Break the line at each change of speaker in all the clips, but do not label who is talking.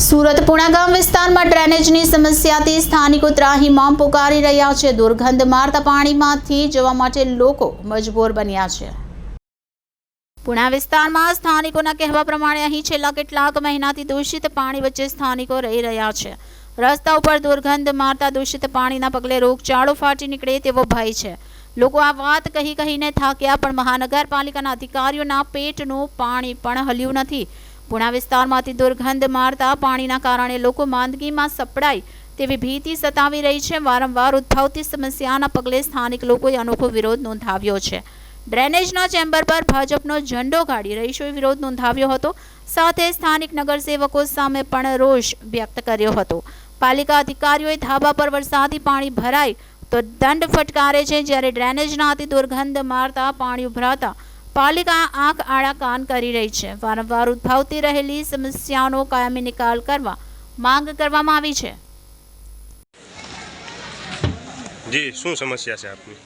સુરત પુણાગામ વિસ્તારમાં ડ્રેનેજની સમસ્યાથી સ્થાનિકો ત્રાહિમામ પુકારી રહ્યા છે। દુર્ગંધ મારતા પાણીમાંથી જવા માટે લોકો મજબૂર બન્યા છે। પુણા વિસ્તારમાં સ્થાનિકોના કહેવા પ્રમાણે અહીં છેલ્લા કેટલાક મહિનાથી દૂષિત પાણી વચ્ચે સ્થાનિકો રહી રહ્યા છે। રસ્તા ઉપર દુર્ગંધ મારતા દૂષિત પાણીના પગલે રોગચાળો ફાટી નીકળે તેવો ભય છે। લોકો આ વાત કહીને થાક્યા, પણ મહાનગરપાલિકાના અધિકારીઓના પેટનું પાણી પણ હલ્યું નથી। પુણા વિસ્તારમાંથી દુર્ગંધ મારતા પાણીના કારણે લોકો માંદગીમાં સપડાય તેવી ભીતિ સતાવી રહી છે। વારંવાર ઉદ્ભવતી સમસ્યાના પગલે સ્થાનિક લોકોએ અનોખો વિરોધ નોંધાવ્યો છે। ડ્રેનેજના ચેમ્બર પર ભાજપનો ઝંડો ગાડી રહીશોએ વિરોધ નોંધાવ્યો હતો। સાથે સ્થાનિક નગરસેવકો સામે પણ રોષ વ્યક્ત કર્યો હતો। પાલિકા અધિકારીઓએ ધાબા પર વરસાદી પાણી ભરાય તો દંડ ફટકારે છે, જ્યારે ડ્રેનેજનાથી દુર્ગંધ મારતા પાણી ઉભરાતા પાલિકા આંખ આડા કાન કરી રહી છે। વારંવાર ઉદ્ભવતી રહેલી સમસ્યાનો કાયમી નિકાલ કરવા માંગ કરવામાં આવી છે।
જી, શું સમસ્યા છે આપની?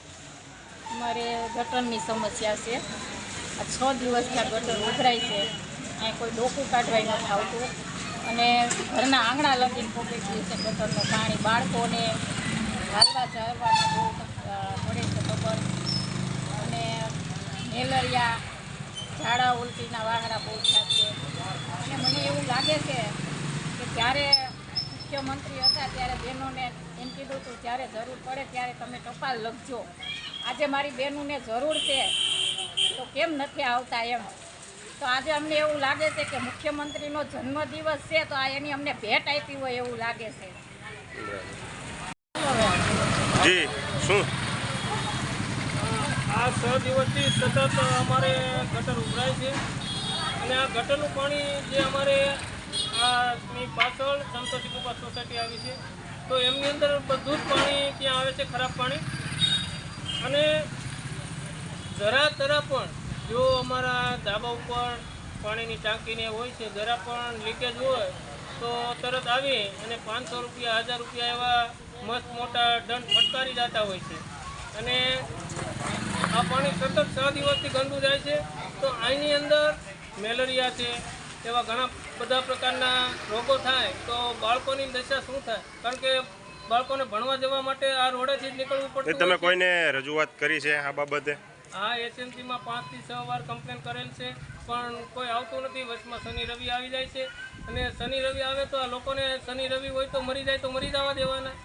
અમારે ગટરની સમસ્યા છે। આ 6 દિવસથી આ ગટર ઉભરાય છે। અહીં કોઈ ડોકું કાઢવાય નથી આવતું અને ઘરના આંગણા લગીને પોકેટ છે ગટરનું પાણી। બાળકોને હાલવા ચાલવામાં બહુ પડે છે ખબર, અને મેલેરિયા, ઝાડા ઉલટીના વાહરા બહુ થાય છે। અને મને એવું લાગે છે કે જ્યારે મુખ્યમંત્રી હતા ત્યારે બહેનોને એમ કીધું હતું જ્યારે જરૂર પડે ત્યારે તમે ટપાલ લખજો। આજે મારી બહેનોને જરૂર છે તો કેમ નથી આવતા એમ। તો આજે અમને એવું લાગે છે કે મુખ્યમંત્રીનો જન્મદિવસ છે તો આ એની અમને ભેટ આપી હોય એવું લાગે છે।
જી, શું
આ 6 દિવસથી સતત અમારે ગટર ઉભરાય છે અને આ ગટરનું પાણી જે અમારે આની પાછળ સંતોષી કૃપા સોસાયટી આવી છે તો એમની અંદર બધું જ પાણી ત્યાં આવે છે, ખરાબ પાણી। અને જરા તરા પણ જો અમારા ધાબા ઉપર પાણીની ટાંકીને હોય છે, જરા પણ લીકેજ હોય તો તરત આવી અને 500 રૂપિયા 1000 રૂપિયા એવા મસ્ત મોટા દંડ ફટકારી જતા હોય છે। અને આ પાણી સતત 6 દિવસથી ગંદુ જાય છે તો અહીંની અંદર મેલેરિયા છે, એવા ઘણા બધા પ્રકારના રોગો થાય તો બાળકોની દશા શું થાય? કારણ કે બાળકોને ભણવા જવા માટે આ રોડેથી જ નીકળવું પડતું।
તમે કોઈને રજૂઆત કરી છે આ બાબતે?
હા, એસએમસીમાં 5 થી 6 વાર કમ્પ્લેન કરેલ છે પણ કોઈ આવતું નથી। વચમાં શનિ રવિ આવી જાય છે અને શનિ રવિ આવે તો આ લોકોને શનિ રવિ હોય તો મરી જાય તો મરી જવા દેવાના।